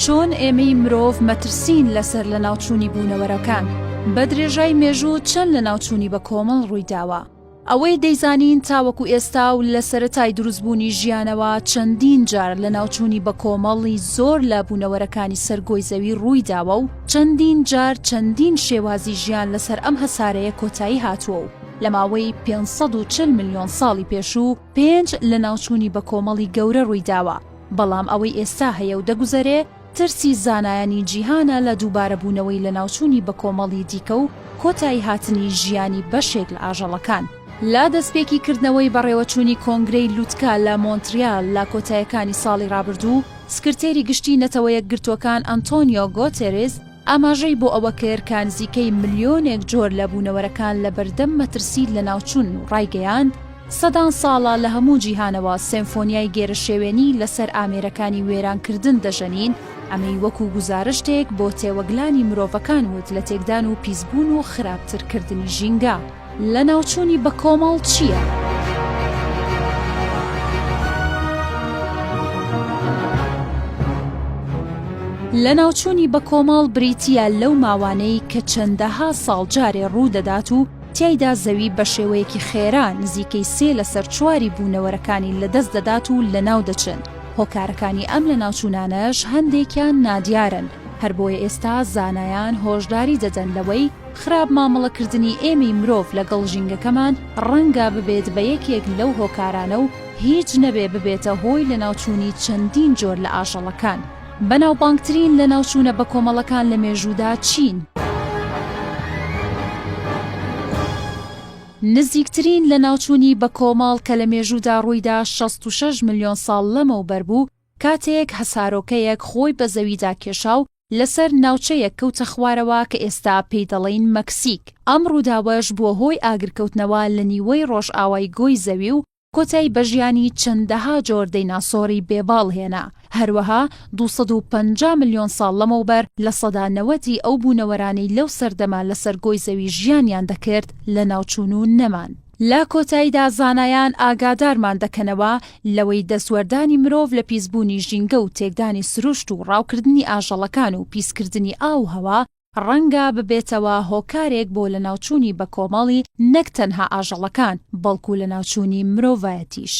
چۆن ئێمەی مرۆڤ مەترسین لەسەر لە ناوچوونی بوونەوەرەکان بە درێژای مێژوو چەند لە ناوچوونی بە کۆمەڵ ڕوویداوە. ئەوەی دەیزانین تاوەکو ئێستا و لە سەرەتای دروستبوونی ژیانەوە چەندین جار لە ناوچوونی بە کۆمەڵی زۆر لە بوونەوەرەکانی سەرگۆی زەوی ڕوویداوە و چەندین جار چەندین شێوازی ژیان لەسەر ئەم هەسارەیە کۆتایی هاتووە و لە ماوەی 540 ملیۆن ساڵی پێشوو 5 لە ناوچوونی بە کۆمەڵی گەورە ڕوویداوە. بەڵام ئەوەی ئێستا هەیە و دەگوزەرێ ترسی زانایانی جیهانە لە دووبارە بوونەوەی لە ناوچوونی بە کۆمەڵی دیکە و کۆتایی هاتنی ژیانی بەشێک لە ئاژەڵەکان. لا دەستپێکی کردنەوەی بەڕێوەچوونی کۆنگرەی لوتکا لە مۆنتریال لە کۆتاییەکانی ساڵی ڕابردوو، سکرتێری گشتی نەتەوە یەکگرتوەکان ئەنتۆنیۆ گۆتێرێز ئاماژەی بۆ ئەوە کرد کە نزیکەی ملیۆنێک جۆر لە بوونەوەرەکان لە بەردەم مەترسید لە ناوچوون و ڕایگەیاند سەدان ساڵە لە هەموو جیهانەوە سیمفۆنیای گێرەشێوێنی لەسەر ئامێرەکانی وێرانکردن دەژەنین، ئەمەی وەکو گوزارشتێک بۆ تێوەگلانی مرۆڤەکان وت لە تێکدان و پیسبوون و خراپترکردنی ژینگە. لە ناوچوونی بە کۆمەڵ چییە؟ لە ناوچوونی بە کۆمەڵ بریتیە لەو ماوانەی کە چەندەها ساڵ جارێ ڕوودەدات و تیایدا زەوی بە شێوەیەکی خێرا نزیکەی 3 لەسەر 4 بوونەوەرەکانی لەدەست دەدات و لەناو دەچن. هۆکارەکانی ئەم لە ناوچوونانەش هەندێکیان نادیارن، هەر بۆیە ئێستا زانایان هۆشداری دەدەن لەوەی خراپ مامەڵەکردنی ئێمەی مرۆڤ لەگەڵ ژینگەکەمان ڕەنگە ببێت بە یەکێک لەو هۆکارانە و هیچ نەبێ ببێتە هۆی لە ناوچوونی چەندین جۆر لە ئاژەڵەکان. بەناوبانگترین لە ناوچوونە بە کۆمەڵەکان لە مێژوودا چین. نزیکترین لە ناوچوونی بە کۆمەڵ کە لە مێژوودا ڕوویدا 66 ملیۆن ساڵ لەمەوبەر بوو، کاتێک هەسارۆکەیەک خۆی بە زەویدا کێشا و لەسەر ناوچەیەک کەوتە خوارەوە کە ئێستا پێی دەڵێن مەکسیک. ئەم ڕووداوەش بووە هۆی ئاگرکەوتنەوە لە نیوەی ڕۆژئاوای گۆی زەوی و کۆتایی بە ژیانی چەندەها جۆر دەیناسۆری بێباڵ هێنا. هەروەها 250 ملیۆن ساڵ لەمەوبەر لە سەدا 90 ئەو بوونەوەرانەی لەو سەردەما لەسەر گۆی زەوی ژیانیان دەکرد لە ناوچوون و نەمان. لە کۆتاییدا زانایان ئاگادارمان دەکەنەوە لەوەی دەسوەردانی مرۆڤ لە پیسبوونی ژینگە و تێکدانی سروشت و ڕاوکردنی ئاژەڵەکان و پیسکردنی ئاو هەوا ڕەنگە ببێتەوە هۆکارێک بۆ لە ناوچوونی بە کۆمەڵی نەک تەنها ئاژەڵەکان بەڵکو لە ناوچوونی مرۆڤایەتیش.